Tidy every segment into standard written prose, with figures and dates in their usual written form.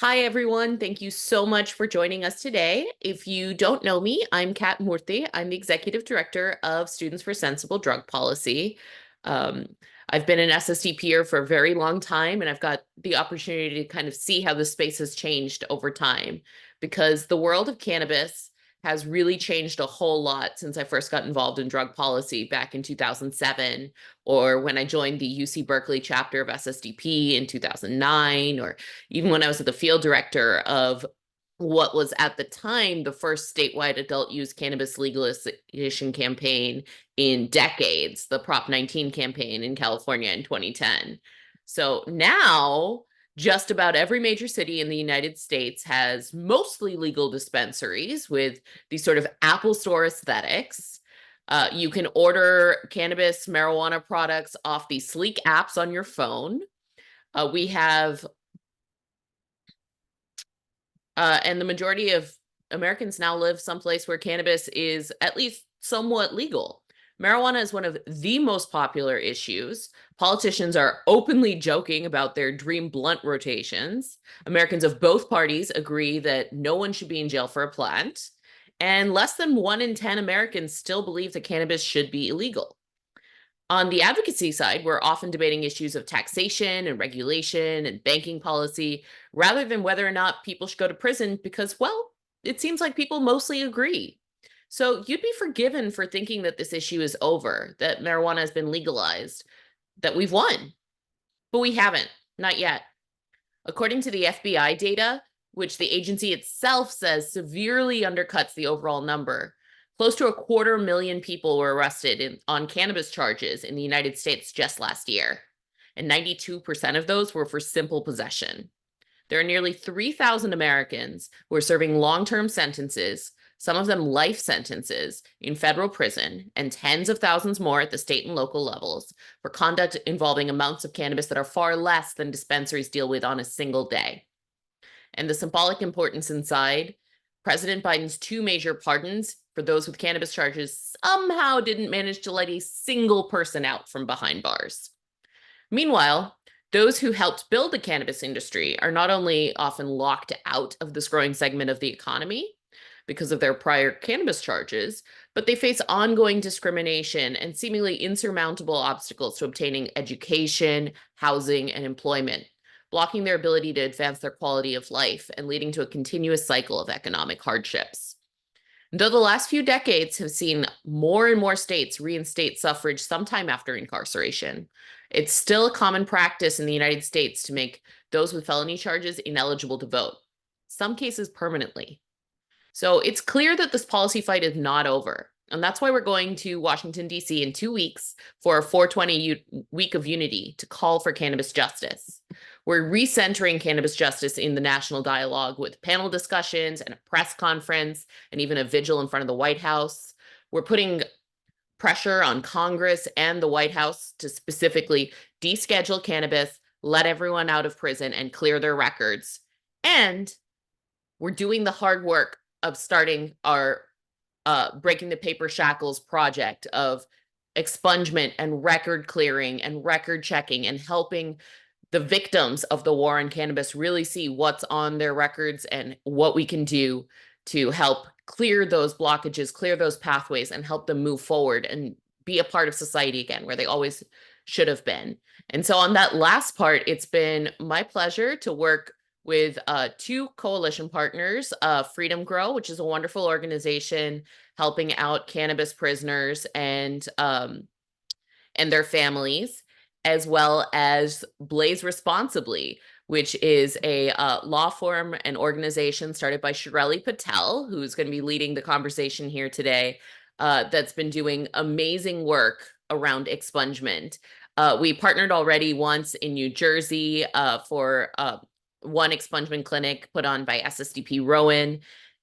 Hi, everyone. Thank you so much for joining us today. If you don't know me, I'm Kat Murthy. I'm the Executive Director of Students for Sensible Drug Policy. Um, I've been an SSDPer for a very long time, and I've got the opportunity to kind of see how the space has changed over time because the world of cannabis has really changed a whole lot since I first got involved in drug policy back in 2007, or when I joined the UC Berkeley chapter of SSDP in 2009, or even when I was the field director of what was at the time the first statewide adult use cannabis legalization campaign in decades, the Prop 19 campaign in California in 2010. So now, just about every major city in the United States has mostly legal dispensaries with these sort of Apple Store aesthetics. You can order cannabis, marijuana products off these sleek apps on your phone. We have and the majority of Americans now live someplace where cannabis is at least somewhat legal. Marijuana is one of the most popular issues. Politicians are openly joking about their dream blunt rotations. Americans of both parties agree that no one should be in jail for a plant. And less than 1 in 10 Americans still believe that cannabis should be illegal. On the advocacy side, we're often debating issues of taxation and regulation and banking policy rather than whether or not people should go to prison because, well, it seems like people mostly agree. So you'd be forgiven for thinking that this issue is over, that marijuana has been legalized, that we've won. But we haven't, not yet. According to the FBI data, which the agency itself says severely undercuts the overall number, close to 250,000 people were arrested on cannabis charges in the United States just last year, and 92% of those were for simple possession. There are nearly 3,000 Americans who are serving long-term sentences, some of them life sentences, in federal prison, and tens of thousands more at the state and local levels for conduct involving amounts of cannabis that are far less than dispensaries deal with on a single day. And the symbolic importance inside, President Biden's 2 major pardons for those with cannabis charges somehow didn't manage to let a single person out from behind bars. Meanwhile, those who helped build the cannabis industry are not only often locked out of this growing segment of the economy because of their prior cannabis charges, but they face ongoing discrimination and seemingly insurmountable obstacles to obtaining education, housing, and employment, blocking their ability to advance their quality of life and leading to a continuous cycle of economic hardships. Though the last few decades have seen more and more states reinstate suffrage sometime after incarceration, it's still a common practice in the United States to make those with felony charges ineligible to vote, some cases permanently. So it's clear that this policy fight is not over. And that's why we're going to Washington, D.C. in 2 weeks for a 420 Week of Unity to call for cannabis justice. We're recentering cannabis justice in the national dialogue with panel discussions and a press conference and even a vigil in front of the White House. We're putting pressure on Congress and the White House to specifically deschedule cannabis, let everyone out of prison, and clear their records. And we're doing the hard work of starting our breaking the paper shackles project of expungement and record clearing and record checking and helping the victims of the war on cannabis really see what's on their records and what we can do to help clear those blockages, clear those pathways, and help them move forward and be a part of society again where they always should have been. And so on that last part, it's been my pleasure to work with 2 coalition partners, Freedom Grow, which is a wonderful organization helping out cannabis prisoners and their families, as well as Blaze Responsibly, which is a law firm and organization started by Chirali Patel, who's going to be leading the conversation here today, that's been doing amazing work around expungement. We partnered already once in New Jersey for one expungement clinic put on by SSDP Rowan.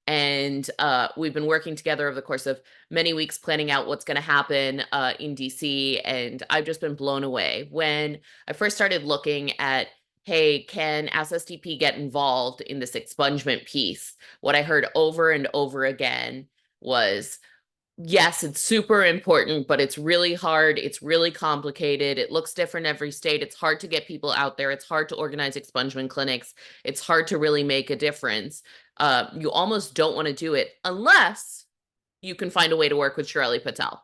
And we've been working together over the course of many weeks planning out what's going to happen in DC. And I've just been blown away. When I first started looking at, hey, can SSDP get involved in this expungement piece? What I heard over and over again was, yes, it's super important, but it's really hard. It's really complicated. It looks different every state. It's hard to get people out there. It's hard to organize expungement clinics. It's hard to really make a difference. You almost don't want to do it unless you can find a way to work with Chirali Patel,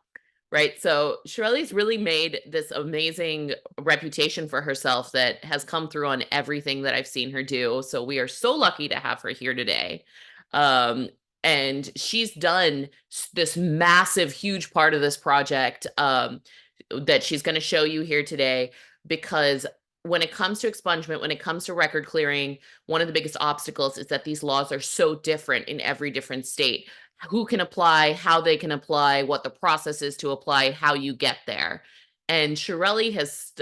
right? So Chirali's really made this amazing reputation for herself that has come through on everything that I've seen her do. So we are so lucky to have her here today. Um, and she's done this massive, huge part of this project that she's going to show you here today, because when it comes to expungement, when it comes to record clearing, one of the biggest obstacles is that these laws are so different in every different state. Who can apply, how they can apply, what the process is to apply, how you get there. And Chirali has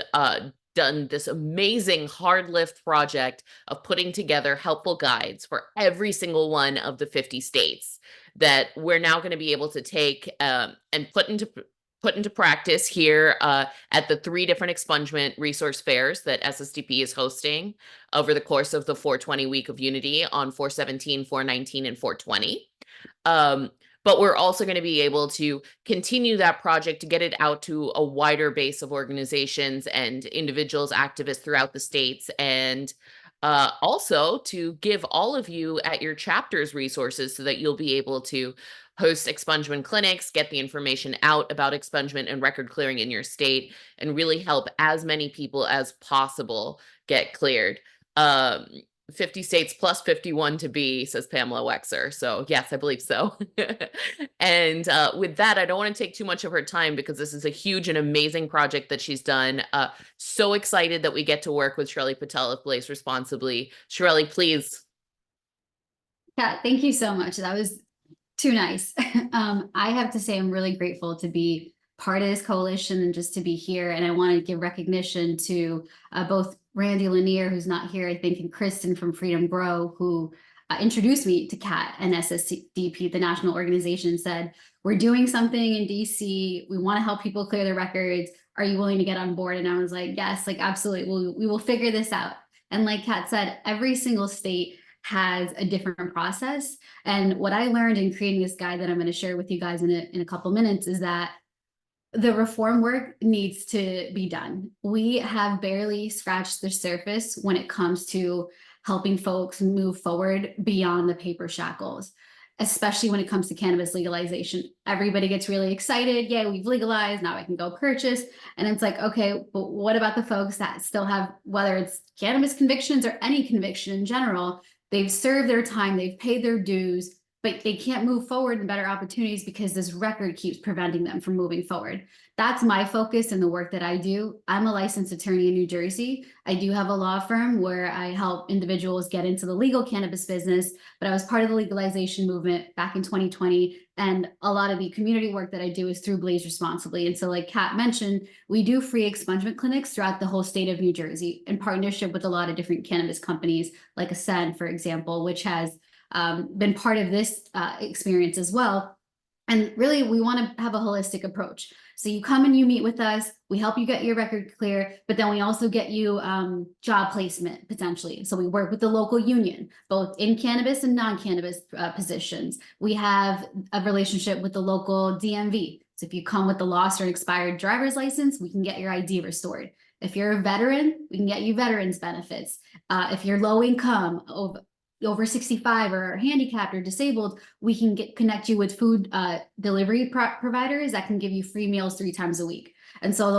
done this amazing hard lift project of putting together helpful guides for every single one of the 50 states that we're now going to be able to take and put into practice here at the 3 different expungement resource fairs that SSDP is hosting over the course of the 420 Week of Unity on 417, 419, and 420. But we're also going to be able to continue that project to get it out to a wider base of organizations and individuals, activists throughout the states, and also to give all of you at your chapters resources so that you'll be able to host expungement clinics, get the information out about expungement and record clearing in your state, and really help as many people as possible get cleared. 50 states plus 51 to be, says Pamela Wexer. So yes, I believe so. And with that, I don't want to take too much of her time because this is a huge and amazing project that she's done. So excited that we get to work with Chirali Patel of Blaze Responsibly. Chirali, please. Yeah, thank you so much. That was too nice. I have to say I'm really grateful to be part of this coalition and just to be here. And I want to give recognition to both Randy Lanier, who's not here, I think, and Kristen from Freedom Grow, who introduced me to CAT and SSDP, the national organization, said, we're doing something in DC. We want to help people clear their records. Are you willing to get on board? And I was like, yes, like absolutely. We will figure this out. And like Kat said, every single state has a different process. And what I learned in creating this guide that I'm going to share with you guys in a couple minutes is that the reform work needs to be done. We have barely scratched the surface when it comes to helping folks move forward beyond the paper shackles, especially when it comes to cannabis legalization. Everybody gets really excited. Yeah, we've legalized. Now I can go purchase. And it's like, okay, but what about the folks that still have, whether it's cannabis convictions or any conviction in general, they've served their time, they've paid their dues, but they can't move forward in better opportunities because this record keeps preventing them from moving forward. That's my focus in the work that I do. I'm a licensed attorney in New Jersey. I do have a law firm where I help individuals get into the legal cannabis business, but I was part of the legalization movement back in 2020. And a lot of the community work that I do is through Blaze Responsibly. And so like Kat mentioned, we do free expungement clinics throughout the whole state of New Jersey in partnership with a lot of different cannabis companies, like Ascend, for example, which has been part of this experience as well. And really, we want to have a holistic approach. So you come and you meet with us, we help you get your record clear, but then we also get you job placement potentially. So we work with the local union, both in cannabis and non-cannabis positions. We have a relationship with the local DMV. So if you come with the lost or expired driver's license, we can get your ID restored. If you're a veteran, we can get you veterans benefits. If you're low income, over 65 or handicapped or disabled, we can connect you with food delivery providers that can give you free meals 3 times a week. And so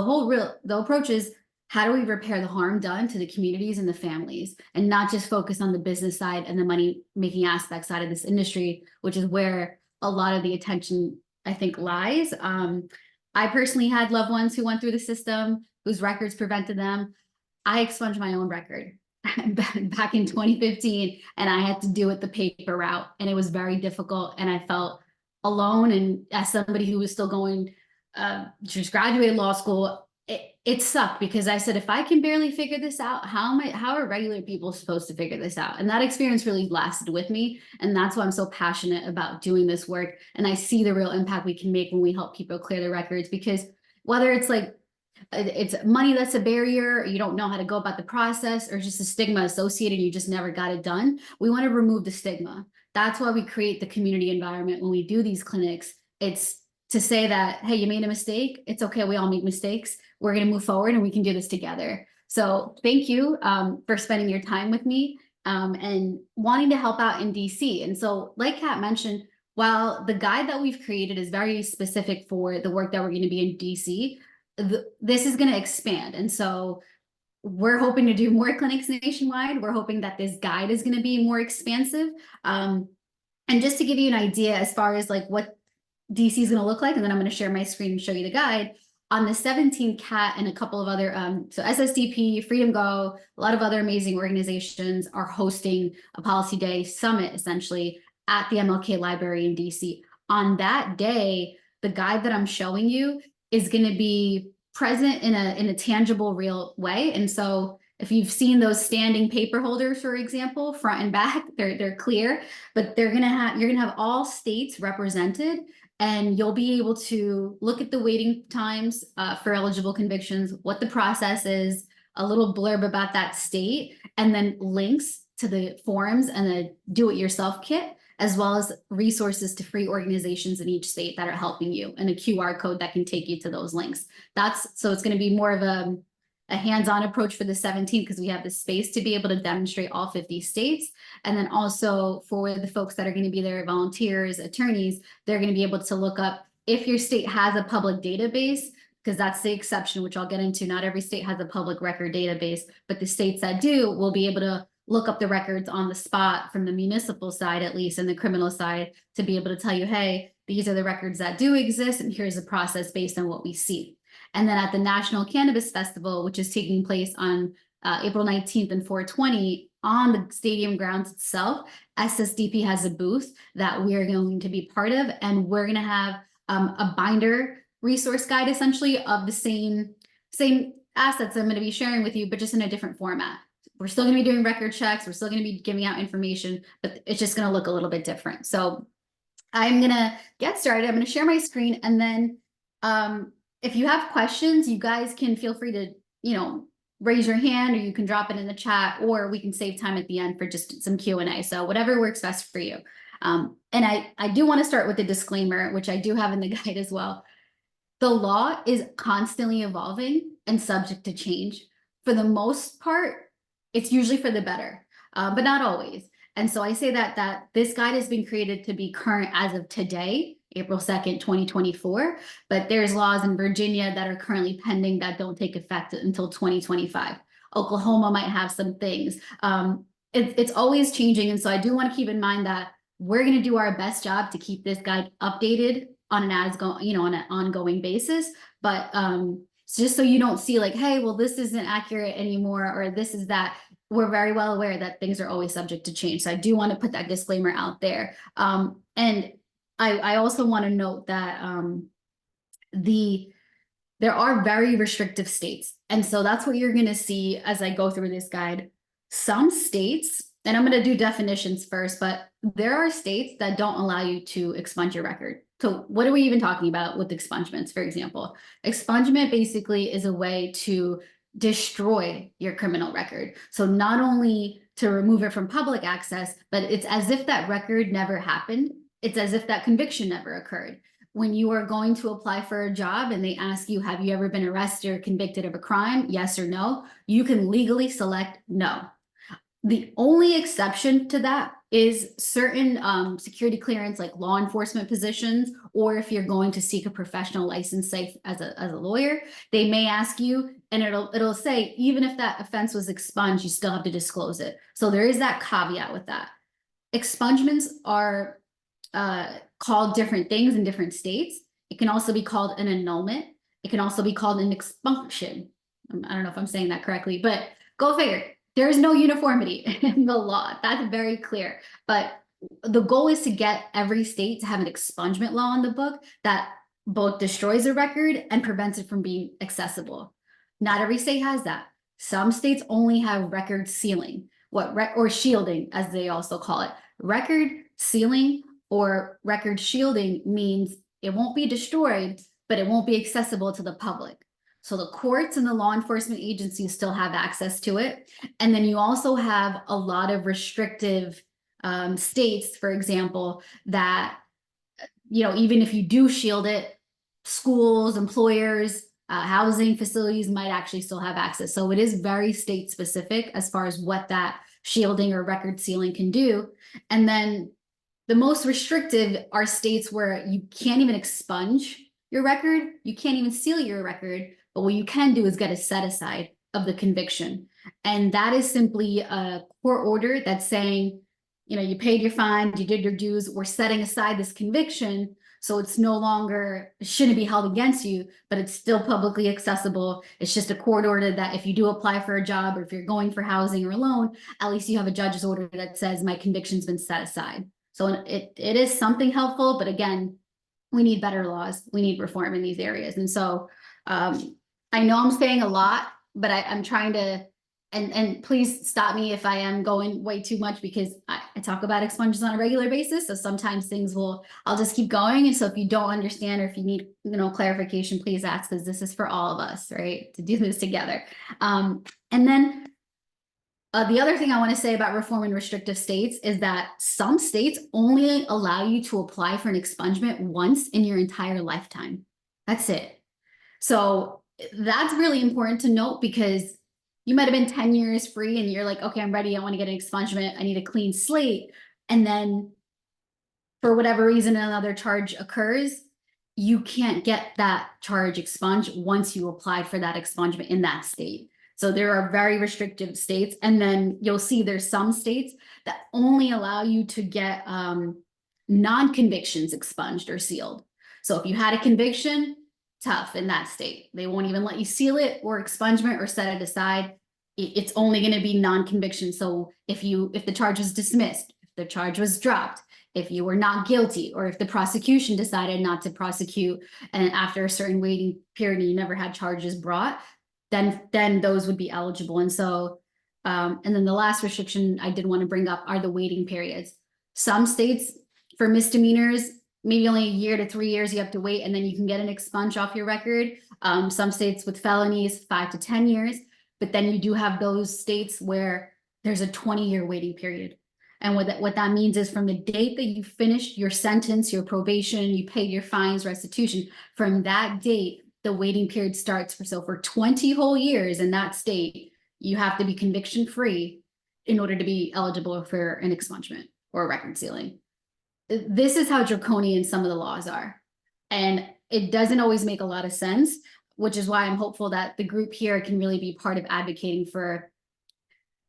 the approach is, how do we repair the harm done to the communities and the families, and not just focus on the business side and the money making aspect side of this industry, which is where a lot of the attention, I think, lies. I personally had loved ones who went through the system whose records prevented them. I expunged my own record back in 2015, and I had to do it the paper route, and it was very difficult, and I felt alone. And as somebody who was still going just graduated law school, it sucked, because I said, if I can barely figure this out, how are regular people supposed to figure this out? And that experience really lasted with me, and that's why I'm so passionate about doing this work. And I see the real impact we can make when we help people clear their records, because whether it's like it's money that's a barrier, you don't know how to go about the process, or just a stigma associated, you just never got it done, we want to remove the stigma. That's why we create the community environment when we do these clinics. It's to say that, hey, you made a mistake. It's okay. We all make mistakes. We're going to move forward and we can do this together. So thank you for spending your time with me and wanting to help out in DC. And so like Kat mentioned, while the guide that we've created is very specific for the work that we're going to be in DC, this is going to expand. And so we're hoping to do more clinics nationwide. We're hoping that this guide is going to be more expansive. And just to give you an idea as far as like what DC is going to look like, and then I'm going to share my screen and show you the guide. On the 17th, Cat and a couple of other, so SSDP, Freedom Go, a lot of other amazing organizations are hosting a Policy Day Summit, essentially, at the MLK Library in DC. On that day, the guide that I'm showing you is going to be present in a tangible, real way. And so if you've seen those standing paper holders, for example, front and back, they're clear, but you're gonna have all states represented, and you'll be able to look at the waiting times for eligible convictions, what the process is, a little blurb about that state, and then links to the forums and the do-it-yourself kit, as well as resources to free organizations in each state that are helping you, and a QR code that can take you to those links. So it's going to be more of a hands-on approach for the 17th, because we have the space to be able to demonstrate all 50 states. And then also for the folks that are going to be there, volunteers, attorneys, they're going to be able to look up if your state has a public database, because that's the exception, which I'll get into. Not every state has a public record database, but the states that do will be able to look up the records on the spot from the municipal side, at least, and the criminal side, to be able to tell you, hey, these are the records that do exist, and here's the process based on what we see. And then at the National Cannabis Festival, which is taking place on April 19th and 4/20 on the stadium grounds itself, SSDP has a booth that we're going to be part of, and we're going to have a binder resource guide, essentially, of the same assets I'm going to be sharing with you, but just in a different format. We're still going to be doing record checks. We're still going to be giving out information, but it's just going to look a little bit different. So I'm going to get started. I'm going to share my screen, and then if you have questions, you guys can feel free to, raise your hand, or you can drop it in the chat, or we can save time at the end for just some Q&A. So whatever works best for you. And I do want to start with a disclaimer, which I do have in the guide as well. The law is constantly evolving and subject to change. For the most part, it's usually for the better, but not always. And so I say that this guide has been created to be current as of today, April 2nd, 2024, but there's laws in Virginia that are currently pending that don't take effect until 2025. Oklahoma might have some things. It's always changing. And so I do want to keep in mind that we're going to do our best job to keep this guide updated on an ongoing basis. But just so you don't see like, hey, well, this isn't accurate anymore, or this is that. We're very well aware that things are always subject to change. So I do want to put that disclaimer out there. And I also want to note that there are very restrictive states. And so that's what you're going to see as I go through this guide. Some states, and I'm going to do definitions first, but there are states that don't allow you to expunge your record. So what are we even talking about with expungements, for example? Expungement basically is a way to destroy your criminal record. So not only to remove it from public access, but it's as if that record never happened. It's as if that conviction never occurred. When you are going to apply for a job and they ask you, have you ever been arrested or convicted of a crime? Yes or no. You can legally select no. The only exception to that is certain security clearance, like law enforcement positions, or if you're going to seek a professional license, say as a lawyer, they may ask you, and it'll say, even if that offense was expunged, you still have to disclose it. So there is that caveat with that. Expungements are called different things in different states. It can also be called an annulment. It can also be called an expunction. I don't know if I'm saying that correctly, but go figure. There is no uniformity in the law. That's very clear. But the goal is to get every state to have an expungement law in the book that both destroys a record and prevents it from being accessible. Not every state has that. Some states only have record sealing, or shielding, as they also call it. Record sealing or record shielding means it won't be destroyed, but it won't be accessible to the public. So the courts and the law enforcement agencies still have access to it. And then you also have a lot of restrictive states, for example, that, even if you do shield it, schools, employers, housing facilities might actually still have access. So it is very state specific as far as what that shielding or record sealing can do. And then the most restrictive are states where you can't even expunge your record, you can't even seal your record, but what you can do is get a set aside of the conviction. And that is simply a court order that's saying, you know, you paid your fine, you did your dues, we're setting aside this conviction. So it's no longer, it shouldn't be held against you, but it's still publicly accessible. It's just a court order that if you do apply for a job or if you're going for housing or a loan, at least you have a judge's order that says my conviction's been set aside. So it is something helpful, but again, we need better laws. We need reform in these areas. And so I know I'm saying a lot, but I'm trying to, and please stop me if I am going way too much because I talk about expungements on a regular basis. So sometimes I'll just keep going. And so if you don't understand or if you need, clarification, please ask, because this is for all of us, right? To do this together. And then the other thing I want to say about reform in restrictive states is that some states only allow you to apply for an expungement once in your entire lifetime. That's it. So that's really important to note because you might have been 10 years free and you're like, okay, I'm ready. I want to get an expungement. I need a clean slate. And then for whatever reason, another charge occurs. You can't get that charge expunged once you apply for that expungement in that state. So there are very restrictive states. And then you'll see there's some states that only allow you to get non-convictions expunged or sealed. So if you had a conviction, tough in that state. They won't even let you seal it or expungement or set it aside. It's only going to be non-conviction. So if the charge was dismissed, if the charge was dropped, if you were not guilty, or if the prosecution decided not to prosecute and after a certain waiting period you never had charges brought, then those would be eligible. And so, and then the last restriction I did want to bring up are the waiting periods. Some states for misdemeanors, maybe only a year to 3 years you have to wait, and then you can get an expunge off your record. Some states with felonies, 5 to 10 years, but then you do have those states where there's a 20-year waiting period. And what that means is from the date that you finished your sentence, your probation, you paid your fines, restitution, from that date, the waiting period starts for 20 whole years in that state, you have to be conviction free in order to be eligible for an expungement or a record sealing. This is how draconian some of the laws are. And it doesn't always make a lot of sense, which is why I'm hopeful that the group here can really be part of advocating for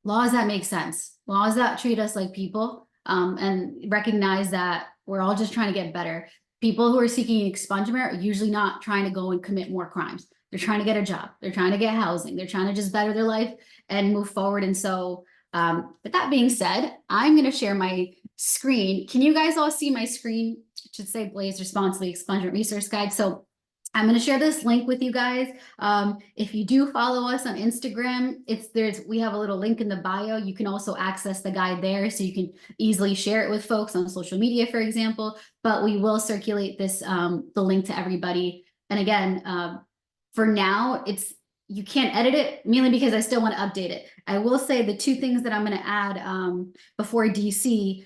laws that make sense, laws that treat us like people, and recognize that we're all just trying to get better. People who are seeking expungement are usually not trying to go and commit more crimes. They're trying to get a job. They're trying to get housing. They're trying to just better their life and move forward. And so, with that being said, I'm going to share my screen. Can you guys all see my screen? It should say Blaze Responsibly Expungement Resource Guide. So I'm going to share this link with you guys. If you do follow us on Instagram, we have a little link in the bio. You can also access the guide there, so you can easily share it with folks on social media, for example. But we will circulate this the link to everybody. And again, for now, you can't edit it mainly because I still want to update it. I will say the two things that I'm going to add before DC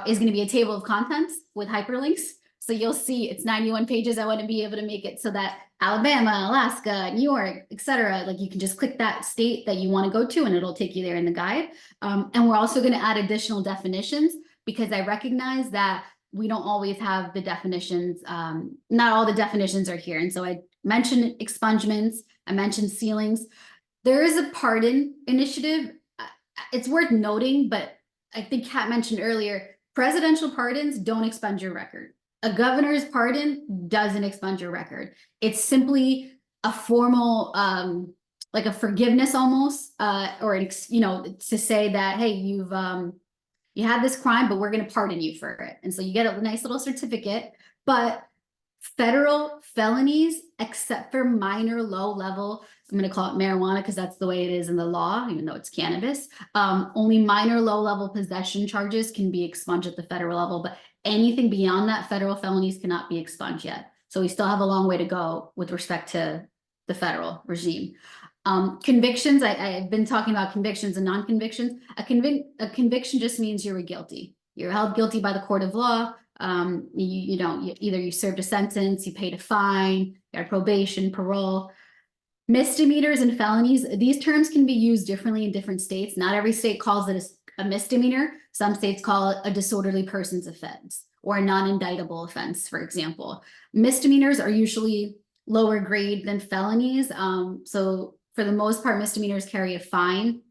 is going to be a table of contents with hyperlinks. So you'll see it's 91 pages. I want to be able to make it so that Alabama, Alaska, New York, etc. Like you can just click that state that you want to go to and it'll take you there in the guide. And we're also going to add additional definitions because I recognize that we don't always have the definitions. Not all the definitions are here. And so I mentioned expungements, I mentioned sealings. There is a pardon initiative. It's worth noting, but I think Kat mentioned earlier, presidential pardons don't expunge your record. A governor's pardon doesn't expunge your record. It's simply a formal, like a forgiveness almost, or to say that, hey, you had this crime, but we're going to pardon you for it. And so you get a nice little certificate. But federal felonies, except for minor low level, I'm going to call it marijuana because that's the way it is in the law, even though it's cannabis. Only minor low level possession charges can be expunged at the federal level, but anything beyond that, federal felonies cannot be expunged yet. So we still have a long way to go with respect to the federal regime. Convictions, I've been talking about convictions and non-convictions. A conviction just means you were guilty. You're held guilty by the court of law. Either you served a sentence, you paid a fine, you had probation, parole. Misdemeanors and felonies, these terms can be used differently in different states. Not every state calls it a misdemeanor. Some states call it a disorderly person's offense or a non-indictable offense, for example. Misdemeanors are usually lower grade than felonies. So for the most part, misdemeanors carry a fine,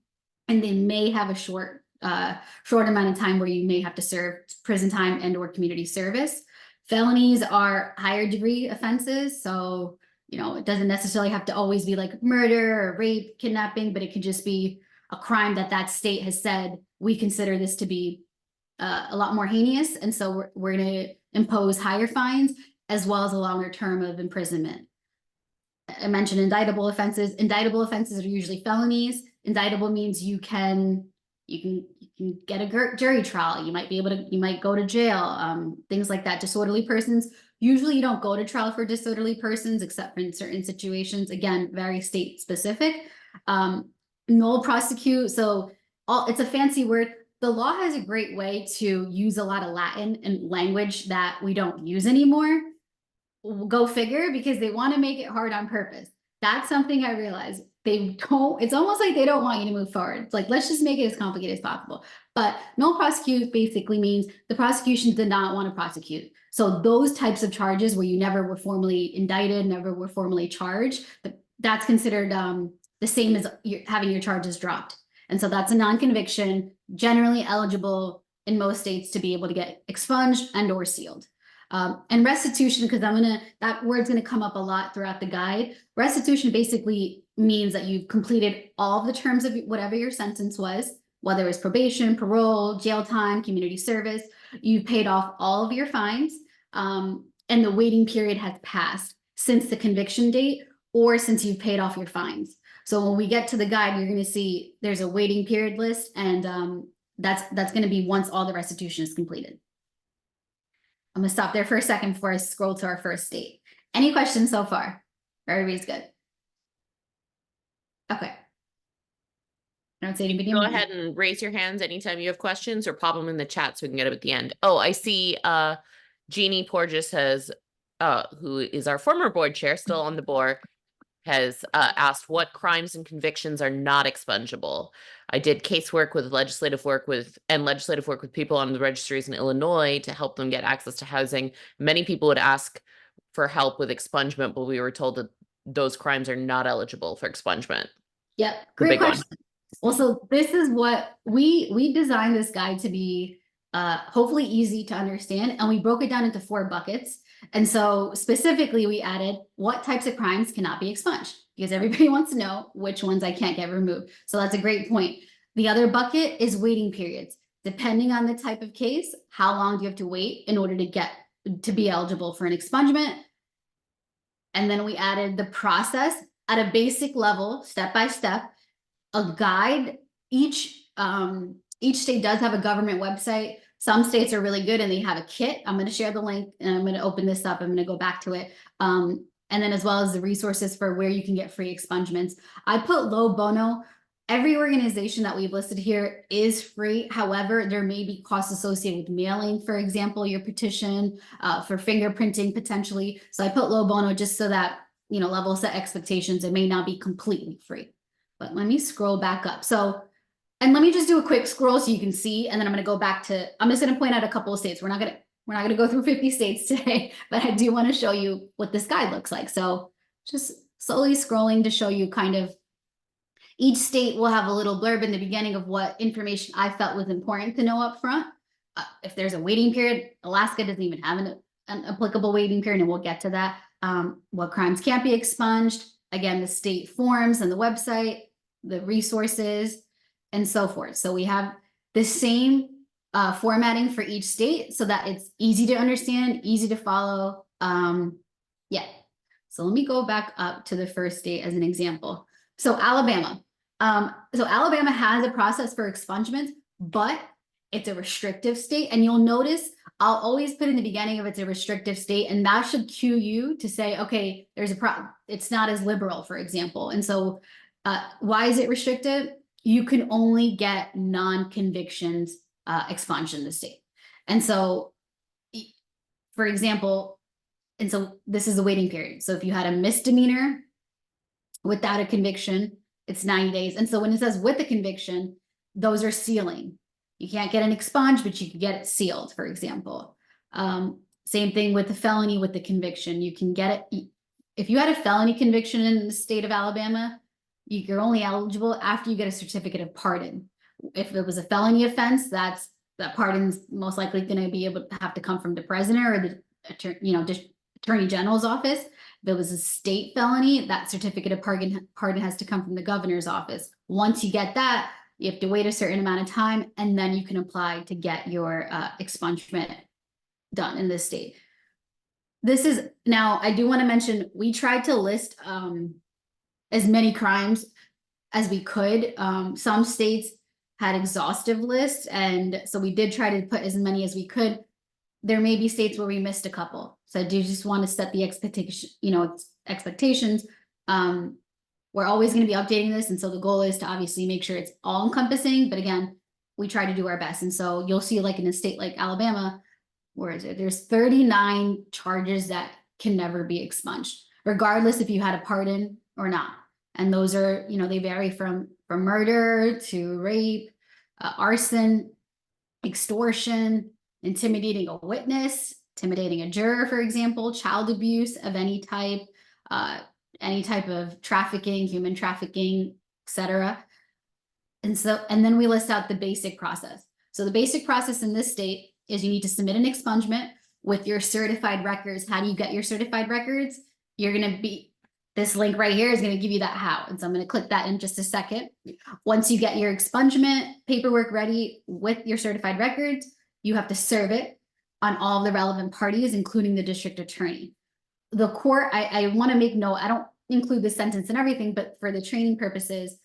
and they may have a short amount of time where you may have to serve prison time and or community service. Felonies are higher degree offenses. So, it doesn't necessarily have to always be like murder or rape, kidnapping, but it could just be a crime that state has said, we consider this to be a lot more heinous. And so we're going to impose higher fines as well as a longer term of imprisonment. I mentioned indictable offenses. Indictable offenses are usually felonies. Indictable means you can get a jury trial. You might go to jail, things like that. Disorderly persons, usually you don't go to trial for disorderly persons, except in certain situations. Again, very state specific. Null prosecute. So it's a fancy word. The law has a great way to use a lot of Latin and language that we don't use anymore. Go figure, because they want to make it hard on purpose. That's something I realized. It's almost like they don't want you to move forward. It's like, let's just make it as complicated as possible. But null prosecute basically means the prosecution did not want to prosecute. So those types of charges where you never were formally indicted, never were formally charged, that's considered the same as having your charges dropped. And so that's a non-conviction, generally eligible in most states to be able to get expunged and or sealed. And restitution, because that word's gonna come up a lot throughout the guide. Restitution basically means that you've completed all of the terms of whatever your sentence was, whether it was probation, parole, jail time, community service. You've paid off all of your fines, and the waiting period has passed since the conviction date or since you've paid off your fines. So when we get to the guide, you're gonna see there's a waiting period list, and that's gonna be once all the restitution is completed. I'm gonna stop there for a second before I scroll to our first state. Any questions so far? Everybody's good. Okay. I don't see anybody. Go ahead and raise your hands anytime you have questions, or pop them in the chat so we can get them at the end. Oh, I see Jeannie Porges has, who is our former board chair, still on the board, has asked what crimes and convictions are not expungible. I did casework with legislative work with people on the registries in Illinois to help them get access to housing. Many people would ask for help with expungement, but we were told that those crimes are not eligible for expungement. Yep, great question. Well, so this is what we designed this guide to be hopefully easy to understand, and we broke it down into 4 buckets. And so specifically, we added what types of crimes cannot be expunged, because everybody wants to know which ones I can't get removed. So that's a great point. The other bucket is waiting periods. Depending on the type of case, how long do you have to wait in order to be eligible for an expungement? And then we added the process at a basic level, step by step, a guide. Each state does have a government website. Some states are really good and they have a kit. I'm going to share the link and I'm going to open this up. I'm going to go back to it. And then as well as the resources for where you can get free expungements. I put low bono. Every organization that we've listed here is free. However, there may be costs associated with mailing, for example, your petition, for fingerprinting potentially. So I put low bono just so that, level set expectations. It may not be completely free. But let me scroll back up. And let me just do a quick scroll so you can see, and then I'm going to go back to, I'm just going to point out a couple of states. We're not going to go through 50 states today, but I do want to show you what this guide looks like. So just slowly scrolling to show you kind of, each state will have a little blurb in the beginning of what information I felt was important to know up front. If there's a waiting period, Alaska doesn't even have an applicable waiting period, and we'll get to that. What crimes can't be expunged. Again, the state forms and the website, the resources, and so forth. So we have the same formatting for each state so that it's easy to understand, easy to follow. Yeah. So let me go back up to the first state as an example. So Alabama. So Alabama has a process for expungements, but it's a restrictive state. And you'll notice I'll always put in the beginning of it's a restrictive state, and that should cue you to say, okay, there's a problem. It's not as liberal, for example. And so why is it restricted? You can only get non-convictions expunged in the state. And so for example, and so this is the waiting period. So if you had a misdemeanor without a conviction, it's 90 days. And so when it says with a conviction, those are sealing. You can't get an expunge, but you can get it sealed, for example. Same thing with the felony with the conviction. You can get it. If you had a felony conviction in the state of Alabama, you're only eligible after you get a certificate of pardon. If it was a felony offense, that pardon's most likely going to be able to have to come from the president or the attorney general's office. If it was a state felony, that certificate of pardon has to come from the governor's office. Once you get that, you have to wait a certain amount of time, and then you can apply to get your expungement done in this state. This is, now I do want to mention, we tried to list as many crimes as we could. Some states had exhaustive lists, and so we did try to put as many as we could. There may be states where we missed a couple. So I do just want to set the expectations. We're always going to be updating this. And so the goal is to obviously make sure it's all encompassing. But again, we try to do our best. And so you'll see, like in a state like Alabama, where is it? There's 39 charges that can never be expunged, regardless if you had a pardon or not. And those are, they vary from murder to rape, arson, extortion, intimidating a witness, intimidating a juror, for example, child abuse of any type of trafficking, human trafficking, etc. And then we list out the basic process. So the basic process in this state is you need to submit an expungement with your certified records. How do you get your certified records? This link right here is going to give you that how. And so I'm going to click that in just a second. Once you get your expungement paperwork ready with your certified records, you have to serve it on all of the relevant parties, including the district attorney. The court, I want to make note, I don't include the sentence and everything, but for the training purposes,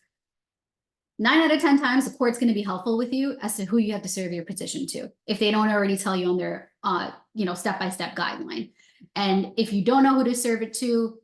9 out of 10 times, the court's going to be helpful with you as to who you have to serve your petition to, if they don't already tell you on their, step-by-step guideline. And if you don't know who to serve it to,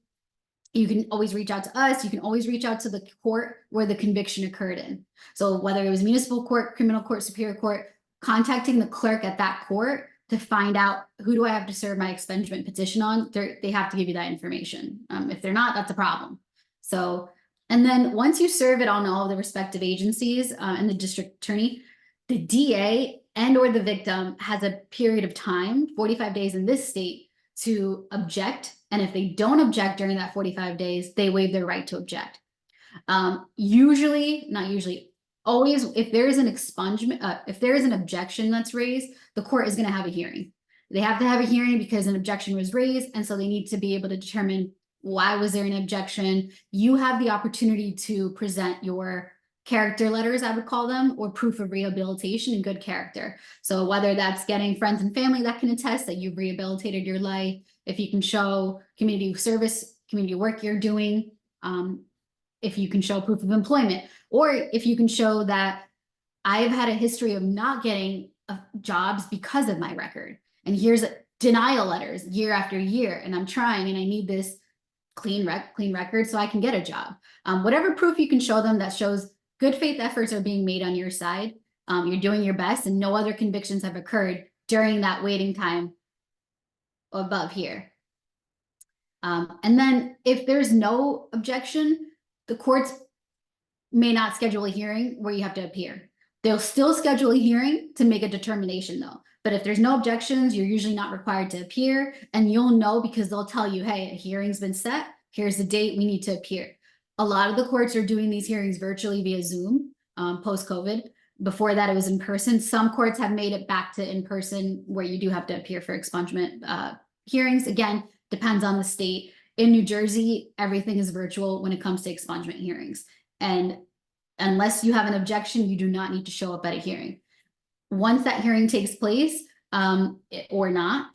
you can always reach out to us. You can always reach out to the court where the conviction occurred in. So whether it was municipal court, criminal court, superior court, contacting the clerk at that court to find out who do I have to serve my expungement petition on, they have to give you that information. If they're not, that's a problem. So, and then once you serve it on all the respective agencies and the district attorney, the DA and or the victim has a period of time, 45 days in this state, to object. And if they don't object during that 45 days, they waive their right to object. Usually, not usually, always, if there is an expungement, if there is an objection that's raised, the court is going to have a hearing. They have to have a hearing because an objection was raised, and so they need to be able to determine why was there an objection. You have the opportunity to present your character letters, I would call them, or proof of rehabilitation and good character. So whether that's getting friends and family that can attest that you've rehabilitated your life, if you can show community service, community work you're doing, if you can show proof of employment, or if you can show that I've had a history of not getting jobs because of my record. And here's denial letters year after year, and I'm trying and I need this clean record so I can get a job. Whatever proof you can show them that shows good faith efforts are being made on your side, you're doing your best, and no other convictions have occurred during that waiting time above here. And then if there's no objection, the courts may not schedule a hearing where you have to appear. They'll still schedule a hearing to make a determination though. But if there's no objections, you're usually not required to appear, and you'll know because they'll tell you, hey, a hearing's been set. Here's the date we need to appear. A lot of the courts are doing these hearings virtually via Zoom post-COVID. Before that, it was in person. Some courts have made it back to in person where you do have to appear for expungement hearings. Again, depends on the state. In New Jersey, everything is virtual when it comes to expungement hearings. And unless you have an objection, you do not need to show up at a hearing. Once that hearing takes place or not,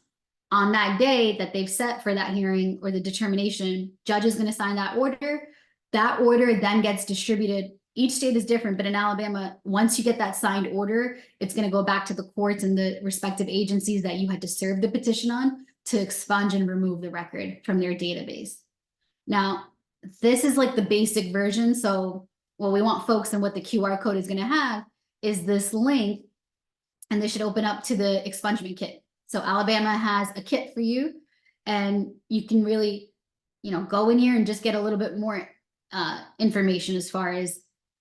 on that day that they've set for that hearing or the determination, judge is going to sign that order. That order then gets distributed. Each state is different, but in Alabama, once you get that signed order, it's going to go back to the courts and the respective agencies that you had to serve the petition on to expunge and remove the record from their database. Now, this is like the basic version. So what we want folks and what the QR code is going to have is this link, and this should open up to the expungement kit. So Alabama has a kit for you, and you can really, go in here and just get a little bit more information as far as,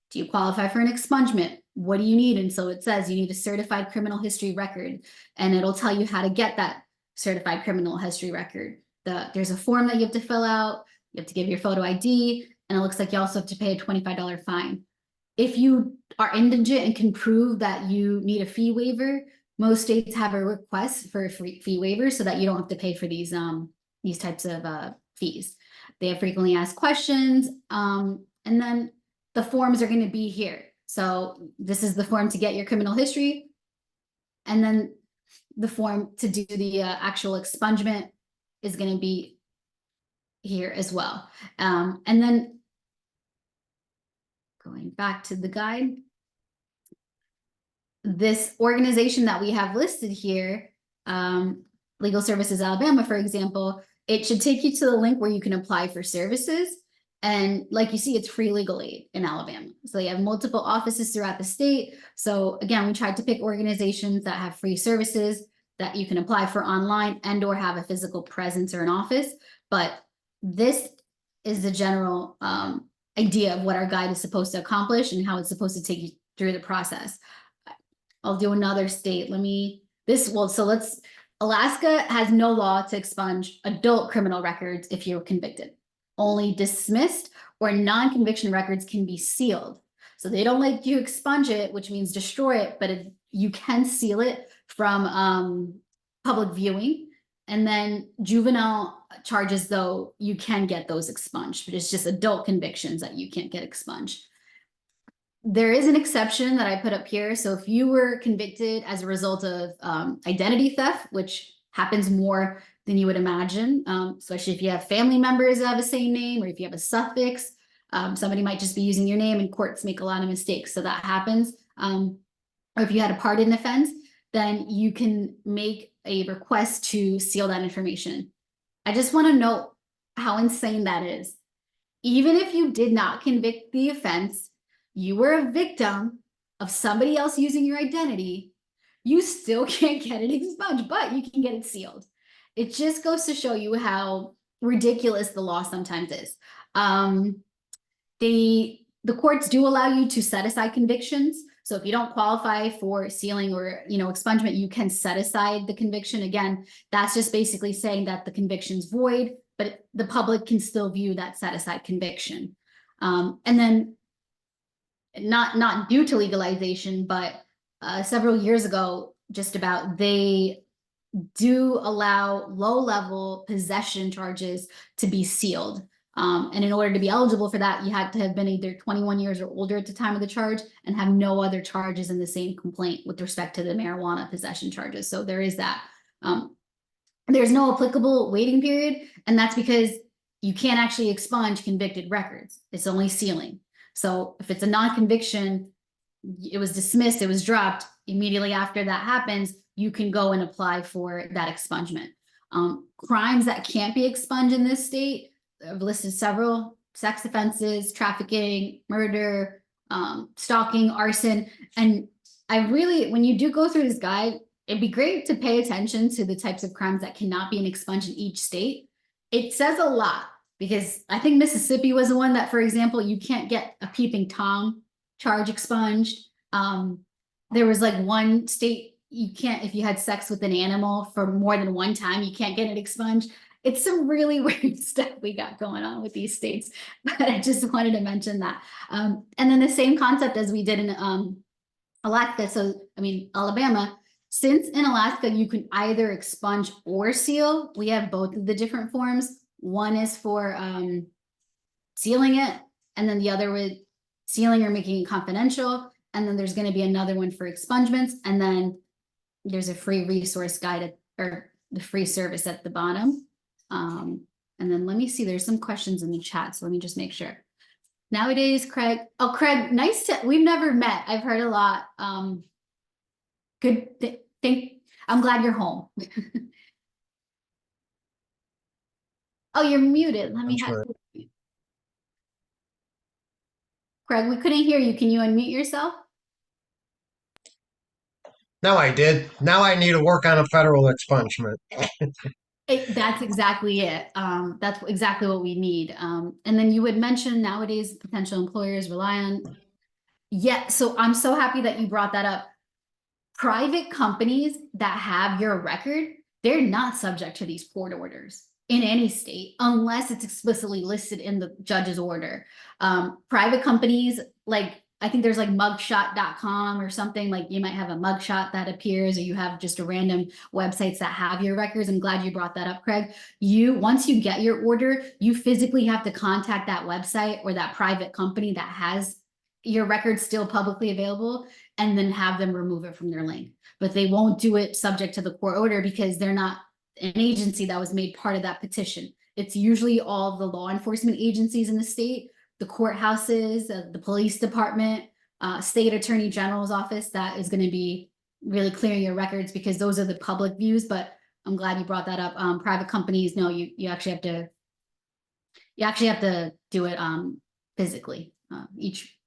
do you qualify for an expungement? What do you need? And so it says you need a certified criminal history record, and it'll tell you how to get that certified criminal history record. There's a form that you have to fill out. You have to give your photo ID, and it looks like you also have to pay a $25 fine. If you are indigent and can prove that you need a fee waiver, most states have a request for a fee waiver so that you don't have to pay for these types of fees. They have frequently asked questions, and then the forms are going to be here. So this is the form to get your criminal history, and then the form to do the actual expungement is going to be here as well. And then going back to the guide, this organization that we have listed here, Legal Services Alabama, for example, it should take you to the link where you can apply for services. And like you see, it's free legal aid in Alabama. So they have multiple offices throughout the state. So again, we tried to pick organizations that have free services that you can apply for online and or have a physical presence or an office. But this is the general idea of what our guide is supposed to accomplish and how it's supposed to take you through the process. I'll do another state. Alaska has no law to expunge adult criminal records if you're convicted. Only dismissed or non-conviction records can be sealed. So they don't let you expunge it, which means destroy it, but you can seal it from public viewing. And then juvenile charges, though, you can get those expunged, but it's just adult convictions that you can't get expunged. There is an exception that I put up here. So if you were convicted as a result of identity theft, which happens more than you would imagine, especially if you have family members that have the same name, or if you have a suffix, somebody might just be using your name, and courts make a lot of mistakes. So that happens. Or if you had a pardon offense, then you can make a request to seal that information. I just want to note how insane that is. Even if you did not convict the offense, you were a victim of somebody else using your identity, you still can't get it expunged, but you can get it sealed. It just goes to show you how ridiculous the law sometimes is. The courts do allow you to set aside convictions. So if you don't qualify for sealing or expungement, you can set aside the conviction. Again, that's just basically saying that the conviction's void, but the public can still view that set aside conviction. And then not due to legalization, but several years ago, they do allow low-level possession charges to be sealed. And in order to be eligible for that, you had to have been either 21 years or older at the time of the charge and have no other charges in the same complaint with respect to the marijuana possession charges. So there is that. There's no applicable waiting period, and that's because you can't actually expunge convicted records. It's only sealing. So if it's a non-conviction, it was dismissed, it was dropped, immediately after that happens, you can go and apply for that expungement. Crimes that can't be expunged in this state, I've listed several: sex offenses, trafficking, murder, stalking, arson. And when you do go through this guide, it'd be great to pay attention to the types of crimes that cannot be expunged in each state. It says a lot, because I think Mississippi was the one that, for example, you can't get a peeping Tom charge expunged. There was like one state, you can't, if you had sex with an animal for more than one time, you can't get it expunged. It's some really weird stuff we got going on with these states, but I just wanted to mention that. And then the same concept as we did in Alaska. Alabama, since in Alaska, you can either expunge or seal. We have both of the different forms. One is for sealing it, and then the other with sealing or making it confidential. And then there's going to be another one for expungements. And then there's a free resource guide or the free service at the bottom. And then let me see, there's some questions in the chat. So let me just make sure. Nowadays, Craig, Craig, we've never met. I've heard a lot. I'm glad you're home. Oh, you're muted. Let me have. Craig, we couldn't hear you. Can you unmute yourself? No, I did. Now I need to work on a federal expungement. That's exactly it. That's exactly what we need. And then you would mention nowadays potential employers rely on. Yeah, so I'm so happy that you brought that up. Private companies that have your record, they're not subject to these court orders in any state unless it's explicitly listed in the judge's order. Private companies, like I think there's like mugshot.com or something, like you might have a mugshot that appears, or you have just a random websites that have your records. I'm glad you brought that up, Craig. Once you get your order, you physically have to contact that website or that private company that has your records still publicly available, and then have them remove it from their link. But they won't do it subject to the court order because they're not an agency that was made part of that petition. It's usually all the law enforcement agencies in the state, the courthouses, the police department, state attorney general's office that is going to be really clearing your records, because those are the public views. But I'm glad you brought that up. Private companies, no, you actually have to do it physically.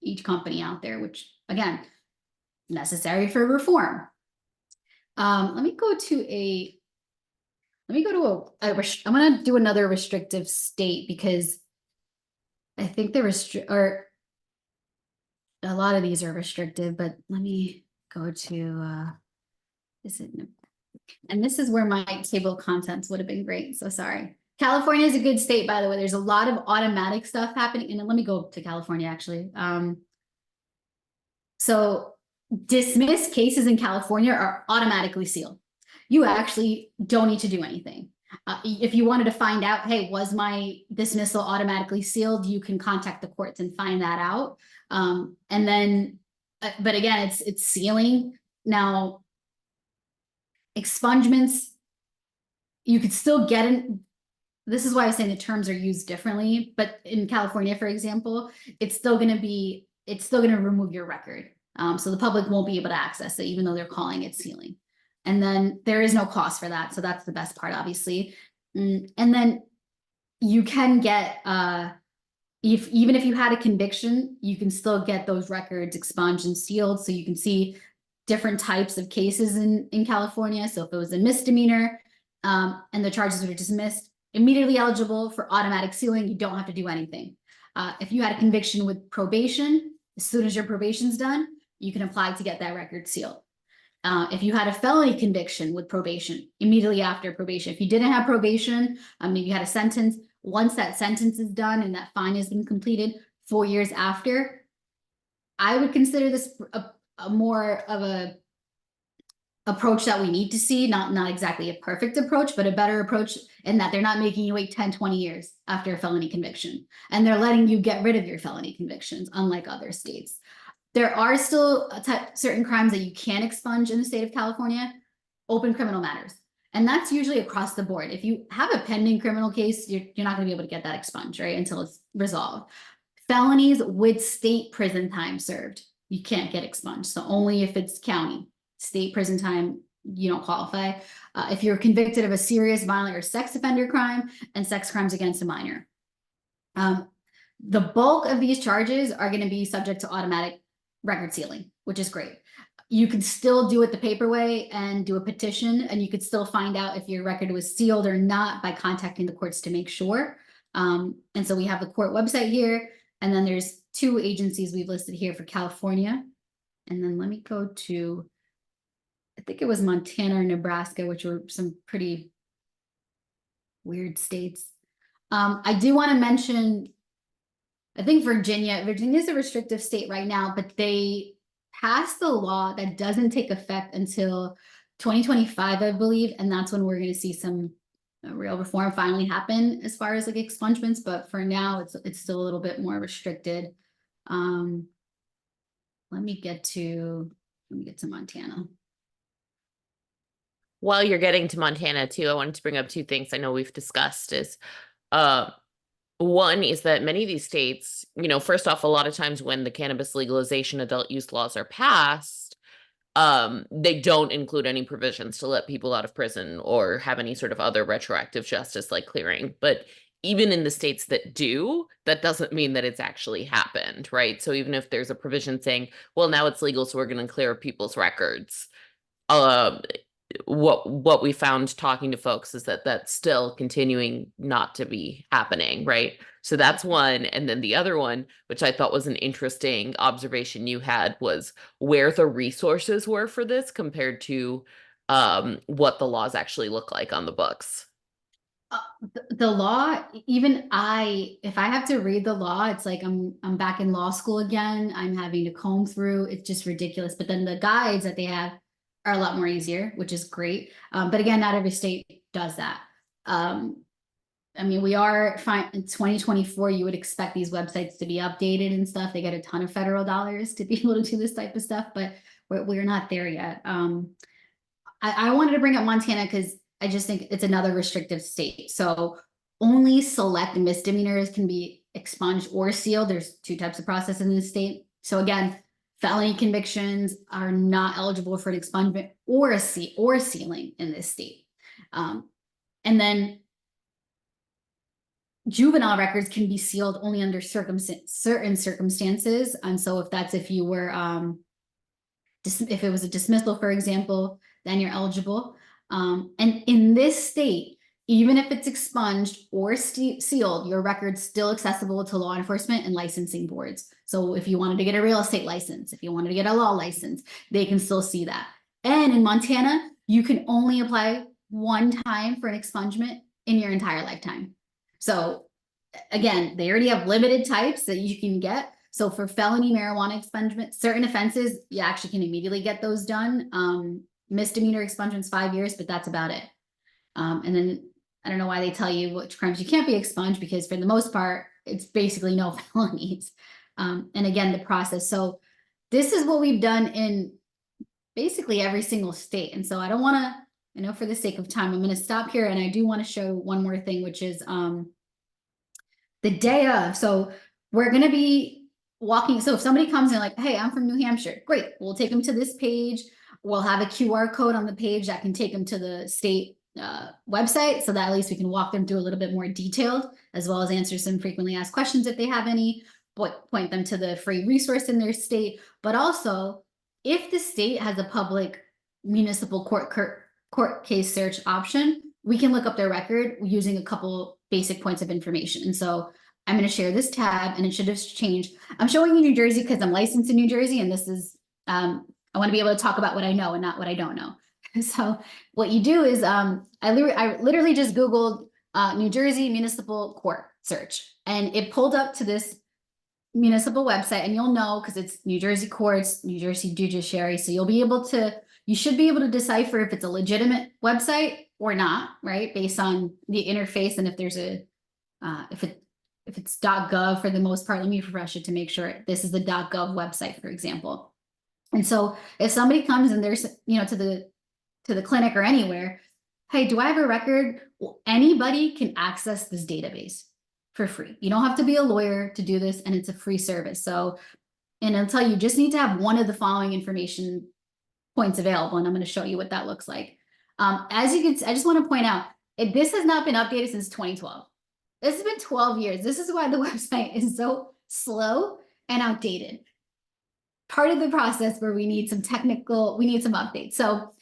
Each company out there, which again, necessary for reform. Let me go to I'm going to do another restrictive state, because I think or a lot of these are restrictive, but let me go to, and this is where my table of contents would have been great. So sorry. California is a good state, by the way. There's a lot of automatic stuff happening. And then let me go to California, actually. So dismissed cases in California are automatically sealed. You actually don't need to do anything. If you wanted to find out, hey, was my dismissal automatically sealed, you can contact the courts and find that out. And then, but again, it's sealing. Now, expungements, you could still get in. This is why I was saying the terms are used differently, but in California, for example, it's still going to remove your record. So the public won't be able to access it, even though they're calling it sealing. And then there is no cost for that. So that's the best part, obviously. And then you can get, even if you had a conviction, you can still get those records expunged and sealed. So you can see different types of cases in California. So if it was a misdemeanor and the charges were dismissed, immediately eligible for automatic sealing, you don't have to do anything. If you had a conviction with probation, as soon as your probation's done, you can apply to get that record sealed. If you had a felony conviction with probation, immediately after probation. If you didn't have probation, if you had a sentence, once that sentence is done and that fine has been completed 4 years after, I would consider this a more of a approach that we need to see, not exactly a perfect approach, but a better approach, in that they're not making you wait 10, 20 years after a felony conviction. And they're letting you get rid of your felony convictions, unlike other states. There are still certain crimes that you can expunge in the state of California, open criminal matters. And that's usually across the board. If you have a pending criminal case, you're not going to be able to get that expunged, right, until it's resolved. Felonies with state prison time served, you can't get expunged. So only if it's county. State prison time, you don't qualify. If you're convicted of a serious violent or sex offender crime and sex crimes against a minor. The bulk of these charges are going to be subject to automatic record sealing, which is great. You can still do it the paper way and do a petition, and you could still find out if your record was sealed or not by contacting the courts to make sure. And so we have the court website here, and then there's 2 agencies we've listed here for California. And then let me go to, I think it was Montana or Nebraska, which were some pretty weird states. I do want to mention, I think Virginia is a restrictive state right now, but they passed the law that doesn't take effect until 2025, I believe. And that's when we're going to see some real reform finally happen as far as like expungements. But for now, it's still a little bit more restricted. Let me get to Montana. While you're getting to Montana too, I wanted to bring up 2 things I know we've discussed is, one is that many of these states, first off, a lot of times when the cannabis legalization adult use laws are passed, they don't include any provisions to let people out of prison or have any sort of other retroactive justice like clearing. But even in the states that do, that doesn't mean that it's actually happened, right? So even if there's a provision saying, well, now it's legal, so we're going to clear people's records, what we found talking to folks is that that's still continuing not to be happening, right? So that's one. And then the other one, which I thought was an interesting observation you had, was where the resources were for this compared to what the laws actually look like on the books. The law, even if I have to read the law, it's like I'm back in law school again. I'm having to comb through. It's just ridiculous. But then the guides that they have are a lot more easier, which is great. But again, not every state does that. I mean, we are fine in 2024. You would expect these websites to be updated and stuff. They get a ton of federal dollars to be able to do this type of stuff, but we're not there yet. I wanted to bring up Montana because I just think it's another restrictive state. So only select misdemeanors can be expunged or sealed. There's two types of process in this state. So again, felony convictions are not eligible for an expungement or sealing in this state. And then juvenile records can be sealed only under certain circumstances. And so if you were, if it was a dismissal, for example, then you're eligible. And in this state, even if it's expunged or sealed, your record's still accessible to law enforcement and licensing boards. So if you wanted to get a real estate license, if you wanted to get a law license, they can still see that. And in Montana, you can only apply one time for an expungement in your entire lifetime. So again, they already have limited types that you can get. So for felony marijuana expungement, certain offenses, you actually can immediately get those done. Misdemeanor expungement's 5 years, but that's about it. And then I don't know why they tell you which crimes you can't be expunged, because for the most part, it's basically no felonies. And again, the process. So this is what we've done in basically every single state. And so I don't want to, I know for the sake of time, I'm going to stop here. And I do want to show one more thing, which is the day of. So we're going to be walking. So if somebody comes in like, hey, I'm from New Hampshire, great. We'll take them to this page. We'll have a QR code on the page that can take them to the state website, so that at least we can walk them through a little bit more detailed, as well as answer some frequently asked questions if they have any, point them to the free resource in their state. But also, if the state has a public municipal court case search option, we can look up their record using a couple basic points of information. And so I'm going to share this tab, and it should have changed. I'm showing you New Jersey because I'm licensed in New Jersey, and this is I want to be able to talk about what I know and not what I don't know. So what you do is I literally just Googled New Jersey municipal court search, and it pulled up to this municipal website, and you'll know because it's New Jersey courts, New Jersey judiciary. So you should be able to decipher if it's a legitimate website or not, right? Based on the interface, and if there's if it's .gov for the most part. Let me refresh it to make sure this is the .gov website, for example. And so if somebody comes and there's, to the clinic or anywhere, hey, do I have a record? Well, anybody can access this database for free. You don't have to be a lawyer to do this, and it's a free service. So, and I'll tell you, just need to have one of the following information points available, and I'm going to show you what that looks like. As you can see, I just want to point out, this has not been updated since 2012. This has been 12 years. This is why the website is so slow and outdated. Part of the process where we need some updates. So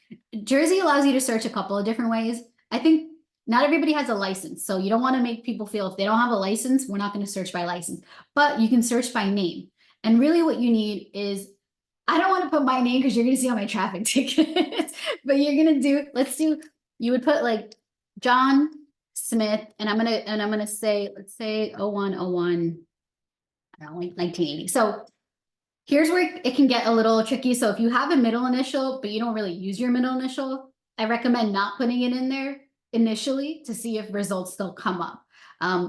Jersey allows you to search a couple of different ways. I think not everybody has a license. So you don't want to make people feel if they don't have a license, we're not going to search by license, but you can search by name. And really what you need is, I don't want to put my name because you're going to see all my traffic tickets, but you're going to you would put like John Smith, and I'm going to say, let's say 0101, I don't know, like 1980. So here's where it can get a little tricky. So if you have a middle initial, but you don't really use your middle initial, I recommend not putting it in there initially to see if results still come up.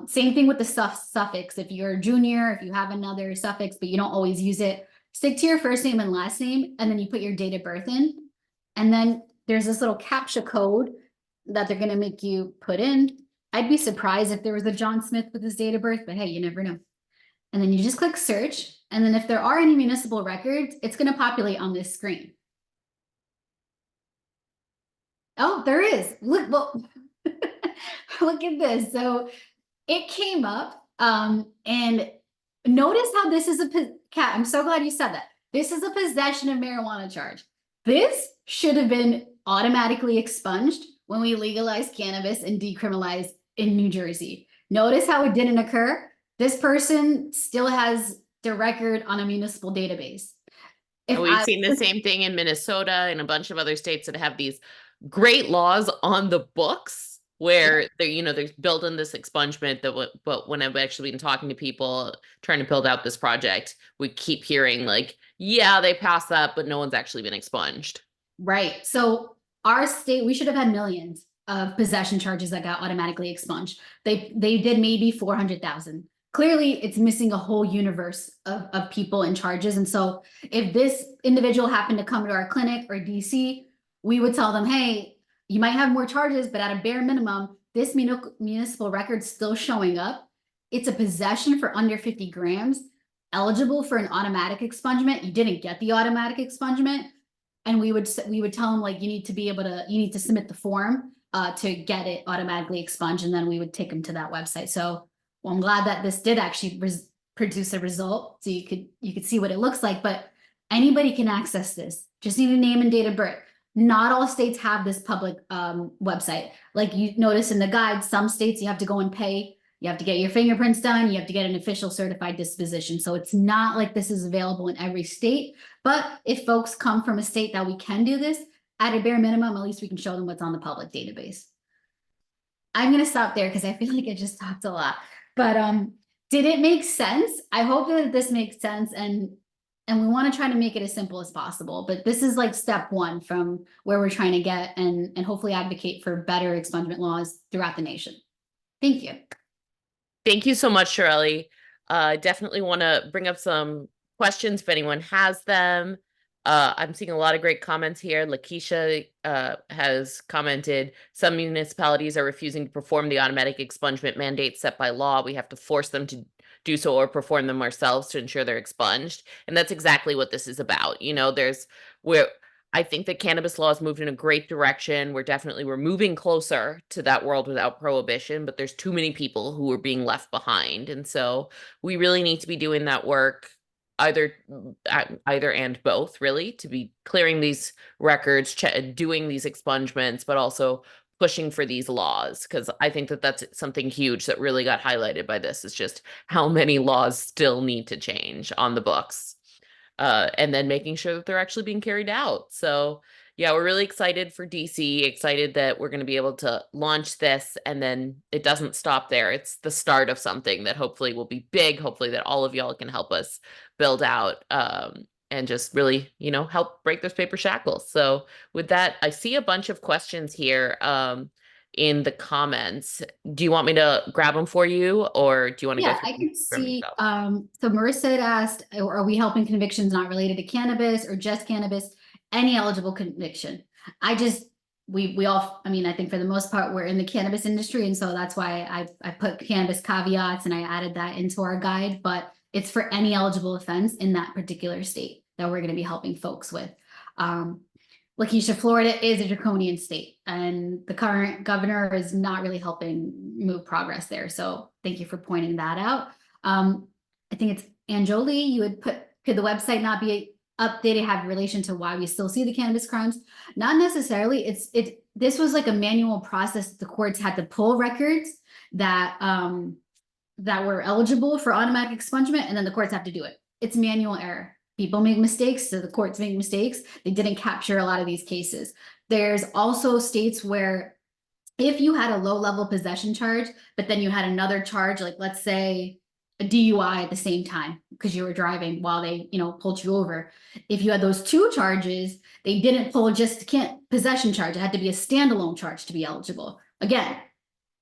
Same thing with the suffix. If you're a junior, if you have another suffix, but you don't always use it, stick to your first name and last name, and then you put your date of birth in. And then there's this little CAPTCHA code that they're going to make you put in. I'd be surprised if there was a John Smith with his date of birth, but hey, you never know. And then you just click search. And then if there are any municipal records, it's going to populate on this screen. Oh, there is. Look, well, look at this. So it came up, and notice how this is Kat, I'm so glad you said that. This is a possession of marijuana charge. This should have been automatically expunged when we legalized cannabis and decriminalized in New Jersey. Notice how it didn't occur? This person still has their record on a municipal database. If And we've seen the same thing in Minnesota and a bunch of other states that have these great laws on the books where they're, there's built in this expungement but when I've actually been talking to people trying to build out this project, we keep hearing like, yeah, they passed that, but no one's actually been expunged. Right. So our state, we should have had millions of possession charges that got automatically expunged. They did maybe 400,000. Clearly, it's missing a whole universe of people and charges. And so if this individual happened to come to our clinic or DC, we would tell them, hey, you might have more charges, but at a bare minimum, this municipal record's still showing up. It's a possession for under 50 grams, eligible for an automatic expungement. You didn't get the automatic expungement. And we would tell them, like, you need to submit the form to get it automatically expunged. And then we would take them to that website. So well, I'm glad that this did actually produce a result. So you could see what it looks like, but anybody can access this. Just need a name and date of birth. Not all states have this public website. Like you notice in the guide, some states you have to go and pay. You have to get your fingerprints done. You have to get an official certified disposition. So it's not like this is available in every state. But if folks come from a state that we can do this, at a bare minimum, at least we can show them what's on the public database. I'm going to stop there because I feel like I just talked a lot. But did it make sense? I hope that this makes sense, and we want to try to make it as simple as possible. But this is like step one from where we're trying to get and hopefully advocate for better expungement laws throughout the nation. Thank you. Thank you so much, Chirali. Definitely want to bring up some questions if anyone has them. I'm seeing a lot of great comments here. Lakeisha has commented, some municipalities are refusing to perform the automatic expungement mandate set by law. We have to force them to do so or perform them ourselves to ensure they're expunged. And that's exactly what this is about. I think that cannabis law has moved in a great direction. We're moving closer to that world without prohibition, but there's too many people who are being left behind. And so we really need to be doing that work, either and both, really, to be clearing these records, doing these expungements, but also pushing for these laws, because I think that that's something huge that really got highlighted by this, is just how many laws still need to change on the books. And then making sure that they're actually being carried out. So yeah, we're really excited for DC, excited that we're going to be able to launch this, and then it doesn't stop there. It's the start of something that hopefully will be big, hopefully that all of y'all can help us build out and just really, help break those paper shackles. So with that, I see a bunch of questions here in the comments. Do you want me to grab them for you, or do you want to go through? I can see. So Marissa had asked, are we helping convictions not related to cannabis or just cannabis? Any eligible conviction. We all, I think for the most part, we're in the cannabis industry. And so that's why I put cannabis caveats and I added that into our guide, but it's for any eligible offense in that particular state that we're going to be helping folks with. Lakeisha, Florida is a draconian state, and the current governor is not really helping move progress there. So thank you for pointing that out. I think it's Anjoli, you would put, could the website not be updated, have relation to why we still see the cannabis crimes? Not necessarily. This was like a manual process. The courts had to pull records that were eligible for automatic expungement, and then the courts have to do it. It's manual error. People make mistakes, so the courts make mistakes. They didn't capture a lot of these cases. There's also states where if you had a low-level possession charge, but then you had another charge, like let's say a DUI at the same time because you were driving while they, pulled you over. If you had those two charges, they didn't pull just possession charge. It had to be a standalone charge to be eligible. Again,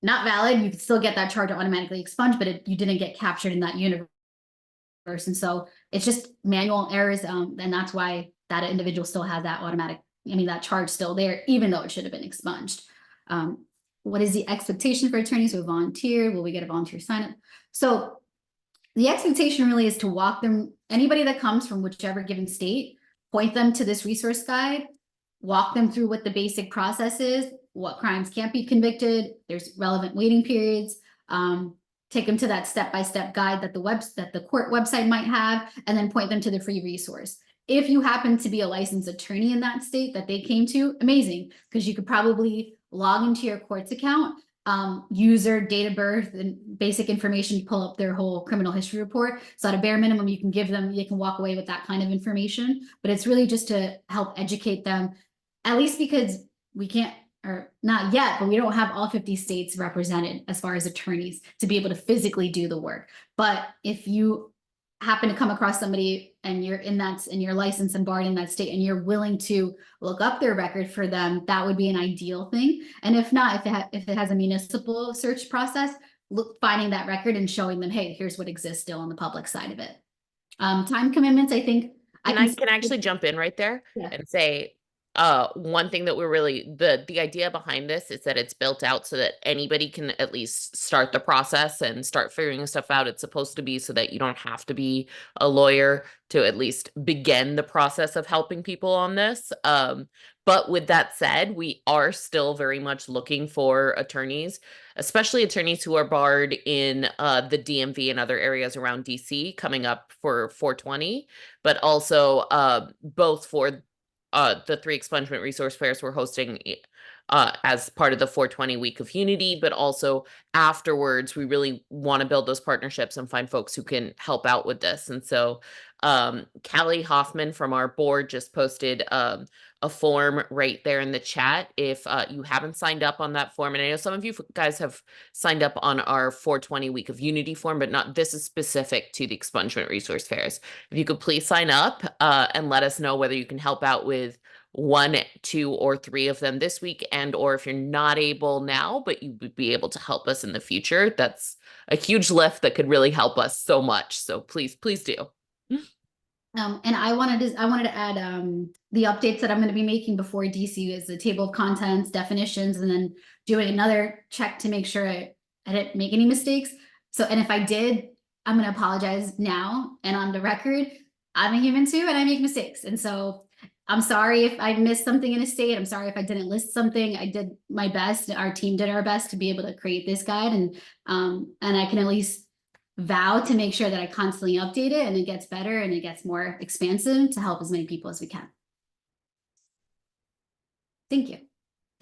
not valid. You could still get that charge automatically expunged, but you didn't get captured in that universe. And so it's just manual errors. And that's why that individual still has that that charge still there, even though it should have been expunged. What is the expectation for attorneys who volunteer? Will we get a volunteer sign up? So the expectation really is to walk them, anybody that comes from whichever given state, point them to this resource guide, walk them through what the basic process is, what crimes can't be convicted, there's relevant waiting periods, take them to that step-by-step guide that the court website might have, and then point them to the free resource. if you happen to be a licensed attorney in that state that they came to, amazing, because you could probably log into your court's account, user, date of birth, and basic information, pull up their whole criminal history report. So at a bare minimum, you can give them, you can walk away with that kind of information, but it's really just to help educate them, at least because we can't, or not yet, but we don't have all 50 states represented as far as attorneys to be able to physically do the work. But if you happen to come across somebody and you're in that, and you're licensed and barred in that state, and you're willing to look up their record for them, that would be an ideal thing. And if not, if it has a municipal search process, finding that record and showing them, hey, here's what exists still on the public side of it. Time commitments, I think. I can actually jump in right there and say, one thing that we're really, the idea behind this is that it's built out so that anybody can at least start the process and start figuring stuff out. It's supposed to be so that you don't have to be a lawyer to at least begin the process of helping people on this. But with that said, we are still very much looking for attorneys, especially attorneys who are barred in the DMV and other areas around DC coming up for 420, but also both for the 3 expungement resource fairs we're hosting as part of the 420 week of unity, but also afterwards, we really want to build those partnerships and find folks who can help out with this. And so Callie Hoffman from our board just posted a form right there in the chat. If you haven't signed up on that form, and I know some of you guys have signed up on our 420 week of unity form, but not, this is specific to the expungement resource fairs. If you could please sign up and let us know whether you can help out with 1, 2, or 3 of them this week, and or if you're not able now, but you would be able to help us in the future. That's a huge lift that could really help us so much. So please do. And I wanted to add the updates that I'm going to be making before DC is the table of contents, definitions, and then doing another check to make sure I didn't make any mistakes. So, and if I did, I'm going to apologize now and on the record. I'm a human too, and I make mistakes. And so I'm sorry if I missed something in a state. I'm sorry if I didn't list something. I did my best. Our team did our best to be able to create this guide, and I can at least vow to make sure that I constantly update it and it gets better and it gets more expansive to help as many people as we can. Thank you.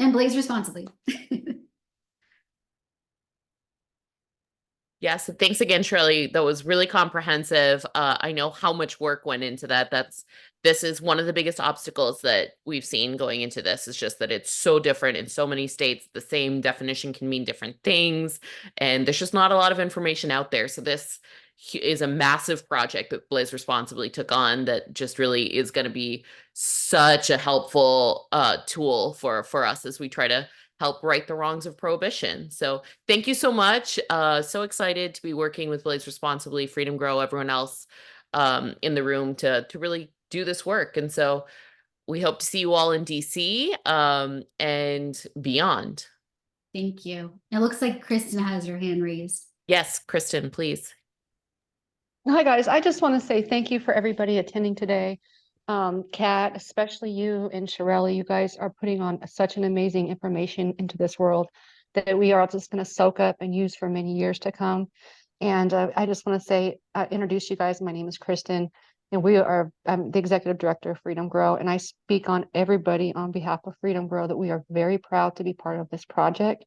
And blaze responsibly. Yes, thanks again, Shirley. That was really comprehensive. I know how much work went into that. This is one of the biggest obstacles that we've seen going into this, is just that it's so different in so many states. The same definition can mean different things, and there's just not a lot of information out there. So this is a massive project that Blaze Responsibly took on that just really is going to be such a helpful tool for us as we try to help right the wrongs of prohibition. So thank you so much. So excited to be working with Blaze Responsibly, Freedom Grow, everyone else in the room to really do this work. And so we hope to see you all in DC and beyond. Thank you. It looks like Kristen has her hand raised. Yes, Kristen, please. Hi, guys. I just want to say thank you for everybody attending today. Kat, especially you and Chirali, you guys are putting on such an amazing information into this world that we are just going to soak up and use for many years to come. And I just want to say, introduce you guys. My name is Kristen, and I'm the executive director of Freedom Grow, and I speak on everybody on behalf of Freedom Grow that we are very proud to be part of this project.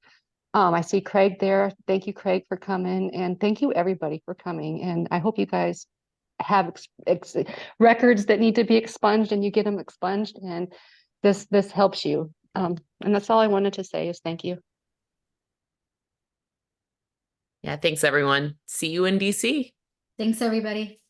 I see Craig there. Thank you, Craig, for coming, and thank you everybody for coming. And I hope you guys have records that need to be expunged, and you get them expunged, and this helps you. And that's all I wanted to say is thank you. Yeah, thanks everyone. See you in DC. Thanks, everybody.